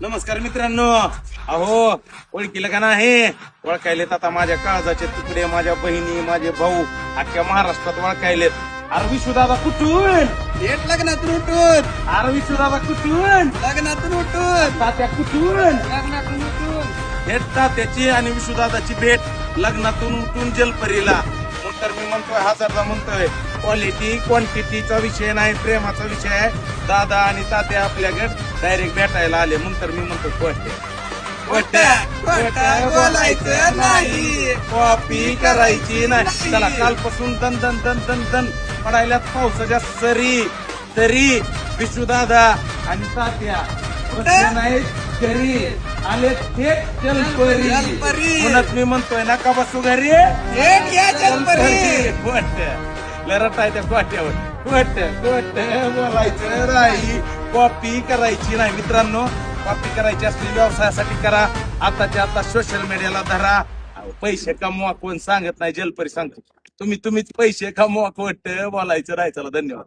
नमस्कार मित्रांनो. अहो ओळखीला का नाही? ओळखायलेत आता माझ्या काळजाचे तुकडे, माझ्या बहिणी, माझे भाऊ अख्ख्या महाराष्ट्रात ओळखायलेत. अरे विश्वदादा कुठून? भेट लग्नातून उठून, अरे विश्वदादा कुठून? लग्नातून उठून, तात्या कुठून? लग्नातून उठून. भेट तात्याची आणि विश्वदादाची भेट लग्नातून उठून जलपरीला. मग तर मी म्हणतोय हजारदा म्हणतोय, क्वालिटी क्वांटिटीचा विषय नाही, प्रेमाचा विषय आहे. दादा आणि तात्या आपल्याकडे डायरेक्ट भेटायला आले. मग तर मी म्हणतो खोटं बोलायचं नाही, कॉपी करायची नाही. चला कालपासून दन दन दन दन दन पडायला पावसाच्या सरी तरी विश्वदादा आणि तात्या नाही घरी आले थेट जलपरी. जलपरी. म्हणत मी म्हणतोय ना का बसू घरी भेट घ्या जलपरी. लरट आहे त्या गोट्यावर. गोट बोलायचं राही, कॉपी करायची नाही. मित्रांनो, कॉपी करायची असली व्यवसायासाठी करा. आताच्या आता सोशल मीडियाला धरा. पैसे कमवा कोण सांगत नाही, जलपरी सांगत. तुम्हीच पैसे कमवा, खोट बोलायचं राहायचं. धन्यवाद.